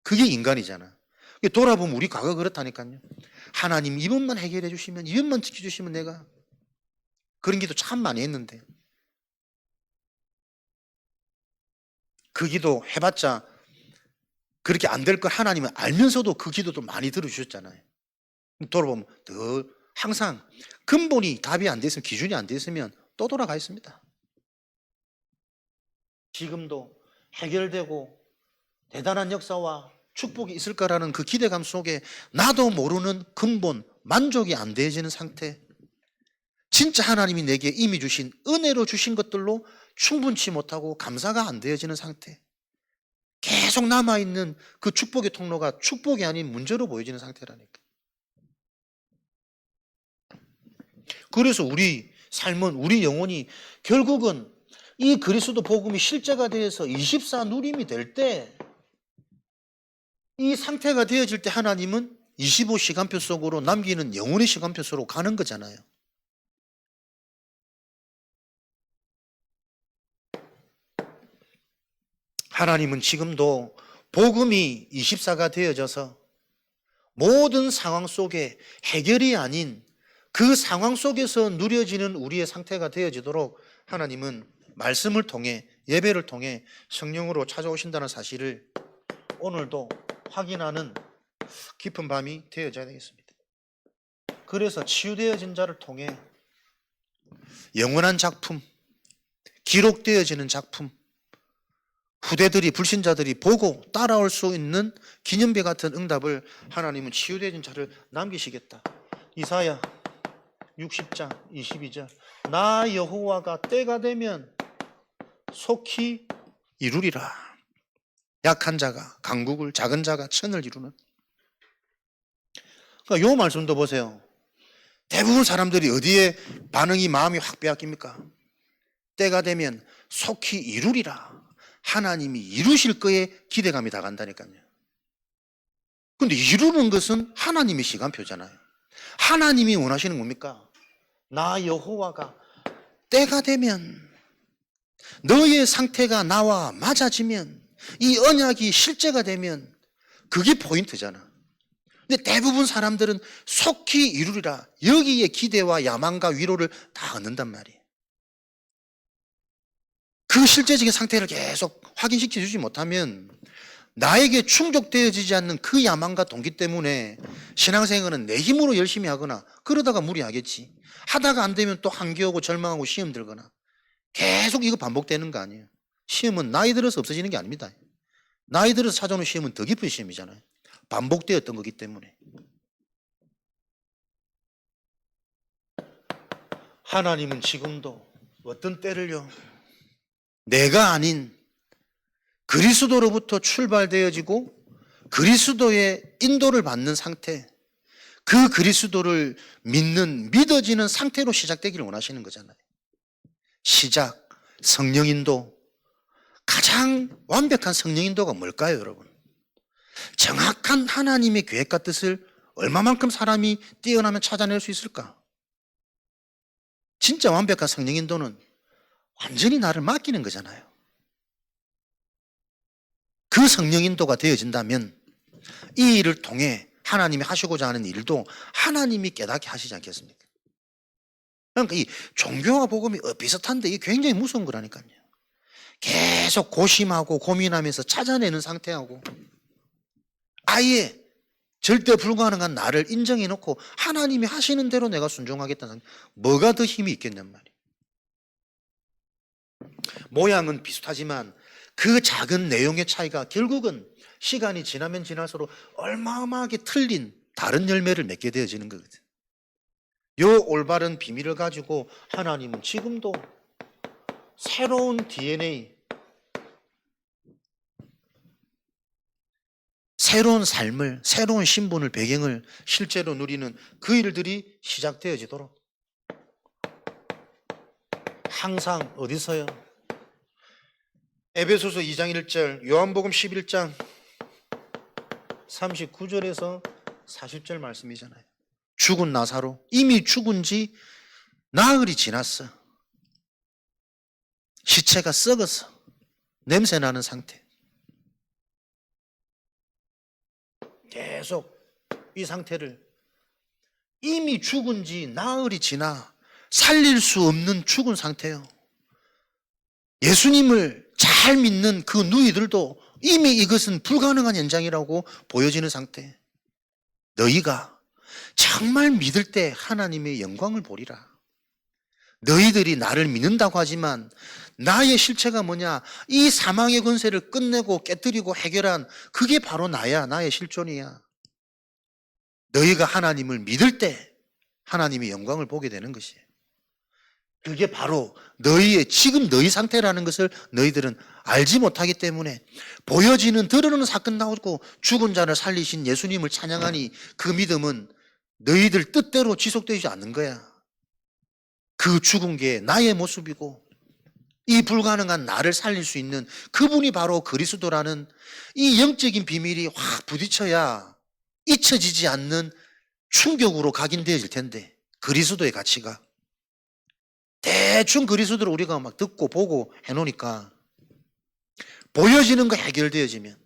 그게 인간이잖아. 돌아보면 우리 과거 그렇다니까요. 하나님 이번만 해결해 주시면 이번만 지켜주시면 내가 그런 기도 참 많이 했는데 그 기도 해봤자 그렇게 안 될 걸 하나님은 알면서도 그 기도도 많이 들어주셨잖아요. 돌아보면 더 항상 근본이 답이 안 됐으면 기준이 안 됐으면 또 돌아가 있습니다. 지금도 해결되고 대단한 역사와 축복이 있을 거라는 그 기대감 속에 나도 모르는 근본 만족이 안 되어지는 상태, 진짜 하나님이 내게 이미 주신 은혜로 주신 것들로 충분치 못하고 감사가 안 되어지는 상태, 계속 계속 남아있는 그 축복의 통로가 축복이 아닌 문제로 보여지는 상태라니까. 그래서 우리 삶은, 우리 영혼이 결국은 이 그리스도 복음이 실제가 되어서 24 누림이 될 때, 이 상태가 되어질 때 하나님은 25 시간표 속으로 남기는 영혼의 시간표 속으로 가는 거잖아요. 하나님은 지금도 복음이 24가 되어져서 모든 상황 속에 해결이 아닌 그 상황 속에서 누려지는 우리의 상태가 되어지도록 하나님은 말씀을 통해, 예배를 통해 성령으로 찾아오신다는 사실을 오늘도 확인하는 깊은 밤이 되어져야 되겠습니다. 그래서 치유되어진 자를 통해 영원한 작품, 기록되어지는 작품, 후대들이, 불신자들이 보고 따라올 수 있는 기념비 같은 응답을 하나님은 치유되어진 자를 남기시겠다. 이사야 60장 22절, 나 여호와가 때가 되면 속히 이루리라. 약한 자가 강국을, 작은 자가 천을 이루는. 그러니까 요 말씀도 보세요. 대부분 사람들이 어디에 반응이, 마음이 확 빼앗깁니까? 때가 되면 속히 이루리라. 하나님이 이루실 거에 기대감이 다 간다니까요. 근데 이루는 것은 하나님의 시간표잖아요. 하나님이 원하시는 겁니까? 나 여호와가 때가 되면, 너의 상태가 나와 맞아지면, 이 언약이 실제가 되면, 그게 포인트잖아. 근데 대부분 사람들은 속히 이루리라, 여기에 기대와 야망과 위로를 다 얻는단 말이에요. 그 실제적인 상태를 계속 확인시켜 주지 못하면 나에게 충족되어지지 않는 그 야망과 동기 때문에 신앙생활은 내 힘으로 열심히 하거나 그러다가 무리하겠지. 하다가 안 되면 또 한계오고 절망하고 시험 들거나 계속 이거 반복되는 거 아니에요. 시험은 나이 들어서 없어지는 게 아닙니다. 나이 들어서 찾아오는 시험은 더 깊은 시험이잖아요. 반복되었던 거기 때문에. 하나님은 지금도 어떤 때를요, 내가 아닌 그리스도로부터 출발되어지고 그리스도의 인도를 받는 상태, 그 그리스도를 믿는, 믿어지는 상태로 시작되기를 원하시는 거잖아요. 시작, 성령인도. 가장 완벽한 성령인도가 뭘까요, 여러분? 정확한 하나님의 계획과 뜻을 얼마만큼 사람이 뛰어나면 찾아낼 수 있을까? 진짜 완벽한 성령인도는 완전히 나를 맡기는 거잖아요. 그 성령인도가 되어진다면 이 일을 통해 하나님이 하시고자 하는 일도 하나님이 깨닫게 하시지 않겠습니까? 그러니까 이 종교와 복음이 비슷한데 이게 굉장히 무서운 거라니까요. 계속 고심하고 고민하면서 찾아내는 상태하고 아예 절대 불가능한 나를 인정해 놓고 하나님이 하시는 대로 내가 순종하겠다는 상태, 뭐가 더 힘이 있겠냔 말이에요. 모양은 비슷하지만 그 작은 내용의 차이가 결국은 시간이 지나면 지날수록 어마어마하게 틀린 다른 열매를 맺게 되어지는 거거든요. 요 올바른 비밀을 가지고 하나님은 지금도 새로운 DNA, 새로운 삶을, 새로운 신분을, 배경을 실제로 누리는 그 일들이 시작되어지도록 항상 어디서요? 에베소서 2장 1절, 요한복음 11장 39절에서 40절 말씀이잖아요. 죽은 나사로, 이미 죽은 지 나흘이 지났어. 시체가 썩어서 냄새나는 상태. 계속 이 상태를, 이미 죽은 지 나흘이 지나 살릴 수 없는 죽은 상태요. 예수님을 잘 믿는 그 누이들도 이미 이것은 불가능한 현장이라고 보여지는 상태. 너희가 정말 믿을 때 하나님의 영광을 보리라. 너희들이 나를 믿는다고 하지만 나의 실체가 뭐냐? 이 사망의 권세를 끝내고 깨뜨리고 해결한 그게 바로 나야. 나의 실존이야. 너희가 하나님을 믿을 때 하나님의 영광을 보게 되는 것이에요. 그게 바로 너희의 지금 너희 상태라는 것을 너희들은 알지 못하기 때문에 보여지는 드러나는 사건 나오고 죽은 자를 살리신 예수님을 찬양하니 그 믿음은 너희들 뜻대로 지속되지 않는 거야. 그 죽은 게 나의 모습이고 이 불가능한 나를 살릴 수 있는 그분이 바로 그리스도라는 이 영적인 비밀이 확 부딪혀야 잊혀지지 않는 충격으로 각인되어질 텐데, 그리스도의 가치가 대충 그리스도를 우리가 막 듣고 보고 해놓으니까 보여지는 거 해결되어지면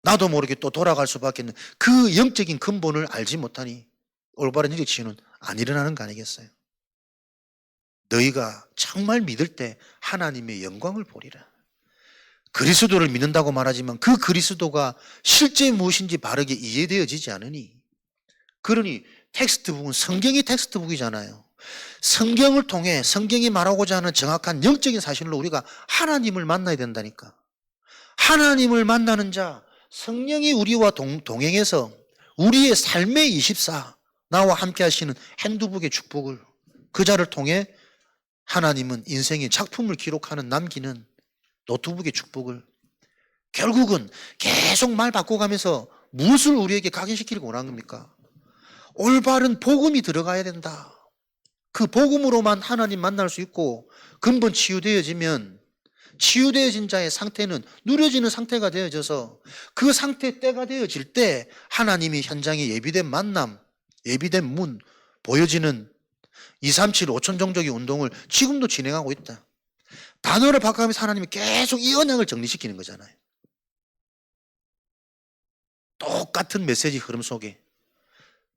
나도 모르게 또 돌아갈 수밖에 없는 그 영적인 근본을 알지 못하니 올바른 일의 치유는 안 일어나는 거 아니겠어요? 너희가 정말 믿을 때 하나님의 영광을 보리라. 그리스도를 믿는다고 말하지만 그 그리스도가 실제 무엇인지 바르게 이해되어지지 않으니, 그러니 텍스트북은 성경이 텍스트북이잖아요. 성경을 통해 성경이 말하고자 하는 정확한 영적인 사실로 우리가 하나님을 만나야 된다니까. 하나님을 만나는 자, 성령이 우리와 동행해서 우리의 삶의 24 나와 함께 하시는 핸드북의 축복을, 그 자를 통해 하나님은 인생의 작품을 기록하는 남기는 노트북의 축복을, 결국은 계속 말 바꿔가면서 무엇을 우리에게 각인시키려고 원하는 겁니까? 올바른 복음이 들어가야 된다. 그 복음으로만 하나님 만날 수 있고 근본 치유되어지면 치유되어진 자의 상태는 누려지는 상태가 되어져서 그 상태 때가 되어질 때 하나님이 현장에 예비된 만남, 예비된 문, 보여지는 237 5천 종족의 운동을 지금도 진행하고 있다. 단어를 바꿔가면서 하나님이 계속 이 언약을 정리시키는 거잖아요. 똑같은 메시지 흐름 속에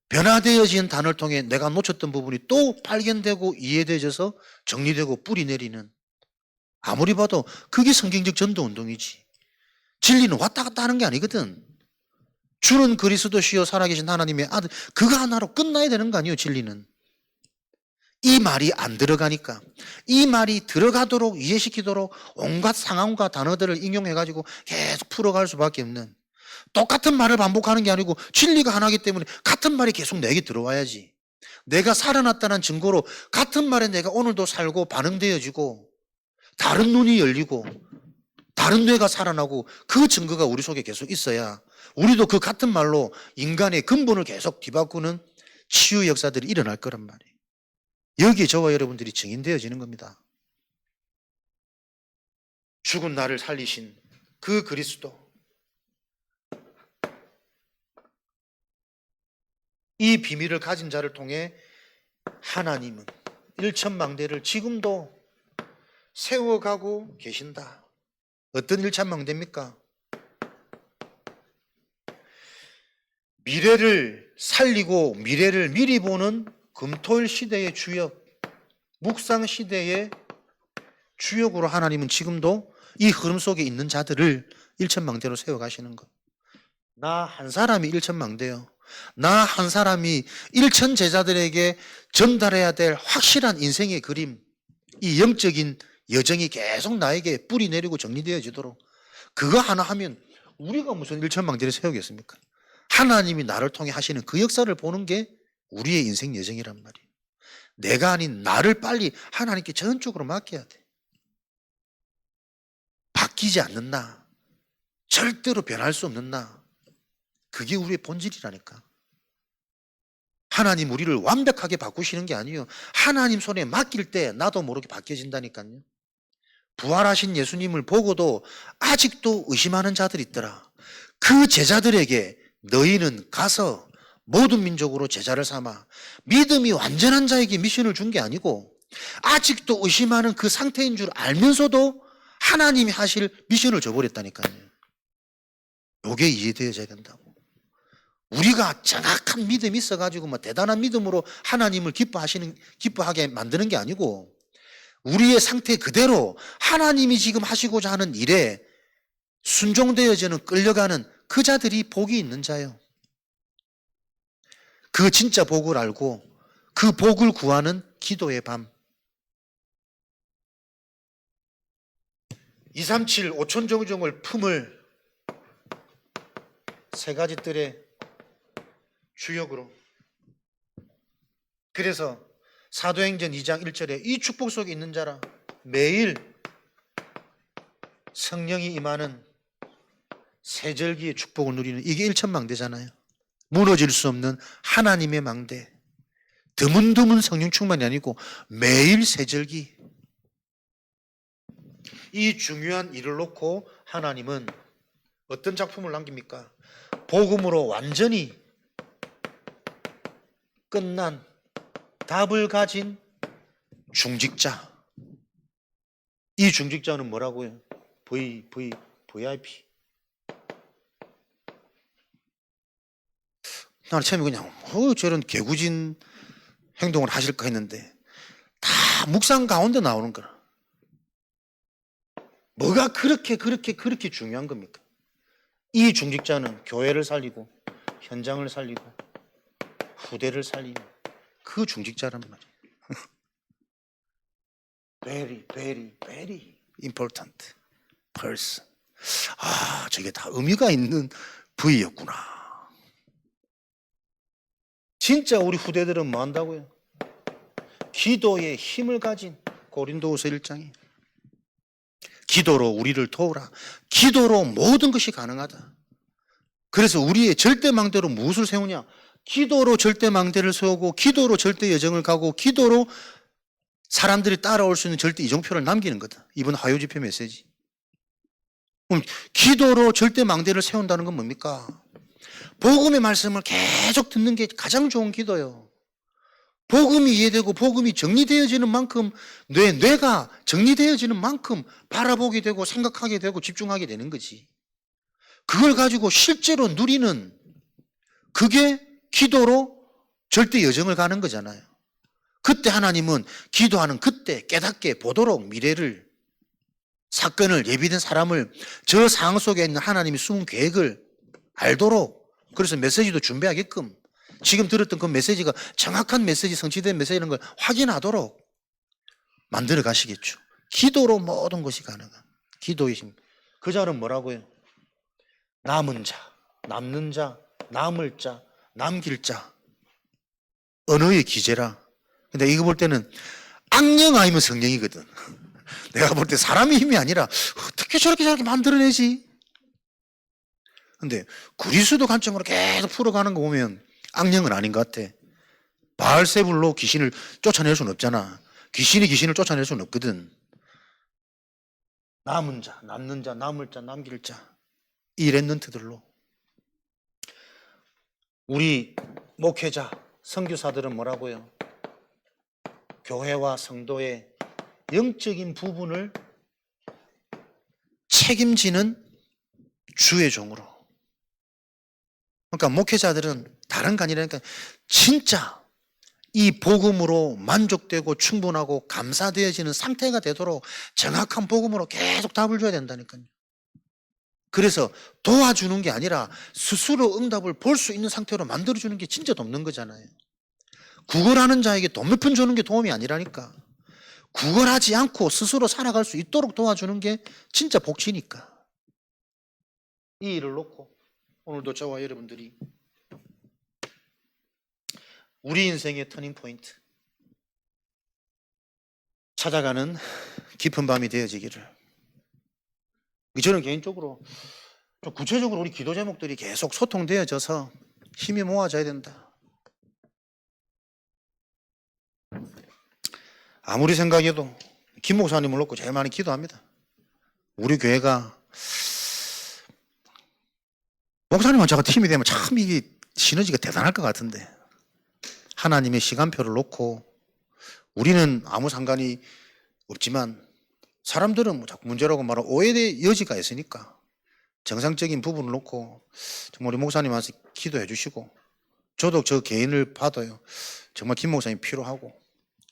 변화되어진 단어를 통해 내가 놓쳤던 부분이 또 발견되고 이해되어져서 정리되고 뿌리 내리는, 아무리 봐도 그게 성경적 전도 운동이지. 진리는 왔다 갔다 하는 게 아니거든. 주는 그리스도시요 살아계신 하나님의 아들, 그거 하나로 끝나야 되는 거 아니에요. 진리는 이 말이 안 들어가니까, 이 말이 들어가도록 이해시키도록 온갖 상황과 단어들을 인용해가지고 계속 풀어갈 수밖에 없는, 똑같은 말을 반복하는 게 아니고 진리가 하나이기 때문에 같은 말이 계속 내게 들어와야지. 내가 살아났다는 증거로 같은 말에 내가 오늘도 살고 반응되어지고 다른 눈이 열리고 다른 뇌가 살아나고 그 증거가 우리 속에 계속 있어야 우리도 그 같은 말로 인간의 근본을 계속 뒤바꾸는 치유 역사들이 일어날 거란 말이에요. 여기에 저와 여러분들이 증인되어지는 겁니다. 죽은 나를 살리신 그 그리스도, 이 비밀을 가진 자를 통해 하나님은 일천망대를 지금도 세워가고 계신다. 어떤 일천망대입니까? 미래를 살리고 미래를 미리 보는 금토일 시대의 주역, 묵상 시대의 주역으로 하나님은 지금도 이 흐름 속에 있는 자들을 일천망대로 세워가시는 것. 나 한 사람이 일천망대요. 나 한 사람이 일천 제자들에게 전달해야 될 확실한 인생의 그림, 이 영적인 여정이 계속 나에게 뿌리 내리고 정리되어지도록, 그거 하나 하면 우리가 무슨 일천망대를 세우겠습니까? 하나님이 나를 통해 하시는 그 역사를 보는 게 우리의 인생 여정이란 말이에요. 내가 아닌 나를 빨리 하나님께 전적으로 맡겨야 돼. 바뀌지 않는 나, 절대로 변할 수 없는 나, 그게 우리의 본질이라니까. 하나님 우리를 완벽하게 바꾸시는 게 아니에요. 하나님 손에 맡길 때 나도 모르게 바뀌어진다니까요. 부활하신 예수님을 보고도 아직도 의심하는 자들이 있더라. 그 제자들에게 너희는 가서 모든 민족으로 제자를 삼아, 믿음이 완전한 자에게 미션을 준 게 아니고 아직도 의심하는 그 상태인 줄 알면서도 하나님이 하실 미션을 줘버렸다니까요. 이게 이해되어져야 된다고. 우리가 정확한 믿음이 있어가지고 뭐 대단한 믿음으로 하나님을 기뻐하게 만드는 게 아니고, 우리의 상태 그대로 하나님이 지금 하시고자 하는 일에 순종되어지는, 끌려가는 그 자들이 복이 있는 자예요. 그 진짜 복을 알고 그 복을 구하는 기도의 밤. 237 5천 종족을 품을 세 가지 뜰의 주역으로. 그래서 사도행전 2장 1절에 이 축복 속에 있는 자라 매일 성령이 임하는 세절기의 축복을 누리는, 이게 일천망대잖아요. 무너질 수 없는 하나님의 망대. 드문드문 성령 충만이 아니고 매일 세절기. 이 중요한 일을 놓고 하나님은 어떤 작품을 남깁니까? 복음으로 완전히 끝난 답을 가진 중직자. 이 중직자는 뭐라고요? VIP. 나는 처음에 그냥 저런 개구진 행동을 하실까 했는데 다 묵상 가운데 나오는 거라. 뭐가 그렇게 중요한 겁니까? 이 중직자는 교회를 살리고 현장을 살리고 후대를 살리는 그 중직자란 말이에요. very important person. 아, 저게 다 의미가 있는 부위였구나. 진짜 우리 후대들은 뭐 한다고요? 기도의 힘을 가진, 고린도후서 1장에 기도로 우리를 도우라. 기도로 모든 것이 가능하다. 그래서 우리의 절대망대로 무엇을 세우냐? 기도로 절대망대를 세우고 기도로 절대 여정을 가고 기도로 사람들이 따라올 수 있는 절대 이정표를 남기는 거다. 이번 화요집회 메시지. 그럼 기도로 절대망대를 세운다는 건 뭡니까? 복음의 말씀을 계속 듣는 게 가장 좋은 기도예요. 복음이 이해되고 복음이 정리되어지는 만큼 뇌가 정리되어지는 만큼 바라보게 되고 생각하게 되고 집중하게 되는 거지. 그걸 가지고 실제로 누리는, 그게 기도로 절대 여정을 가는 거잖아요. 그때 하나님은 기도하는 그때 깨닫게 보도록 미래를, 사건을, 예비된 사람을, 저 상황 속에 있는 하나님의 숨은 계획을 알도록, 그래서 메시지도 준비하게끔, 지금 들었던 그 메시지가 정확한 메시지, 성취된 메시지라는 걸 확인하도록 만들어 가시겠죠. 기도로 모든 것이 가능한 기도의 힘. 그 자는 뭐라고요? 남은 자, 남는 자, 남을 자, 남길 자. 언어의 기제라. 근데 이거 볼 때는 악령 아니면 성령이거든. 내가 볼 때 사람의 힘이 아니라 어떻게 저렇게 만들어내지? 근데 그리스도 관점으로 계속 풀어가는 거 보면 악령은 아닌 것 같아. 바알세불로 귀신을 쫓아낼 수는 없잖아. 귀신이 귀신을 쫓아낼 수는 없거든. 남은 자, 남는 자, 남을 자, 남길 자. 이 랩런트들로. 우리 목회자, 선교사들은 뭐라고요? 교회와 성도의 영적인 부분을 책임지는 주의 종으로. 그러니까 목회자들은 다른 거 아니라니까 진짜 이 복음으로 만족되고 충분하고 감사되어지는 상태가 되도록 정확한 복음으로 계속 답을 줘야 된다니까요. 그래서 도와주는 게 아니라 스스로 응답을 볼 수 있는 상태로 만들어주는 게 진짜 돕는 거잖아요. 구걸하는 자에게 돈 몇 푼 주는 게 도움이 아니라니까. 구걸하지 않고 스스로 살아갈 수 있도록 도와주는 게 진짜 복지니까. 이 일을 놓고 오늘도 저와 여러분들이 우리 인생의 터닝 포인트 찾아가는 깊은 밤이 되어지기를. 저는 개인적으로 좀 구체적으로 우리 기도 제목들이 계속 소통되어져서 힘이 모아져야 된다. 아무리 생각해도 김 목사님을 놓고 제일 많이 기도합니다. 우리 교회가 목사님과 제가 팀이 되면 참 이게 시너지가 대단할 것 같은데, 하나님의 시간표를 놓고 우리는 아무 상관이 없지만 사람들은 뭐 자꾸 문제라고 말하고 오해의 여지가 있으니까 정상적인 부분을 놓고 정말 우리 목사님한테 기도해 주시고, 저도 저 개인을 봐도요 정말 김 목사님 필요하고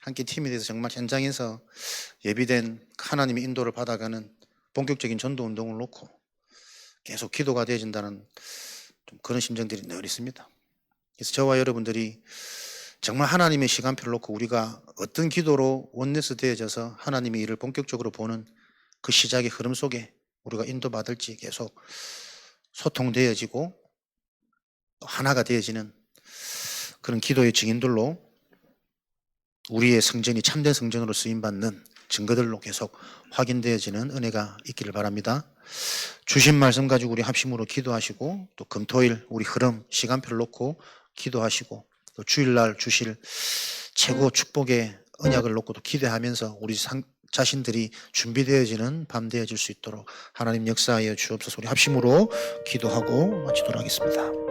함께 팀이 돼서 정말 현장에서 예비된 하나님의 인도를 받아가는 본격적인 전도 운동을 놓고 계속 기도가 되어진다는 좀 그런 심정들이 늘 있습니다. 그래서 저와 여러분들이 정말 하나님의 시간표를 놓고 우리가 어떤 기도로 원네스 되어져서 하나님의 일을 본격적으로 보는 그 시작의 흐름 속에 우리가 인도받을지 계속 소통되어지고 하나가 되어지는 그런 기도의 증인들로 우리의 성전이 참된 성전으로 쓰임받는 증거들로 계속 확인되어지는 은혜가 있기를 바랍니다. 주신 말씀 가지고 우리 합심으로 기도하시고 또 금토일 우리 흐름 시간표를 놓고 기도하시고 또 주일날 주실 최고 축복의 언약을 놓고도 기대하면서 우리 자신들이 준비되어지는 밤 되어질 수 있도록 하나님 역사하여 주옵소서. 우리 합심으로 기도하고 마치도록 하겠습니다.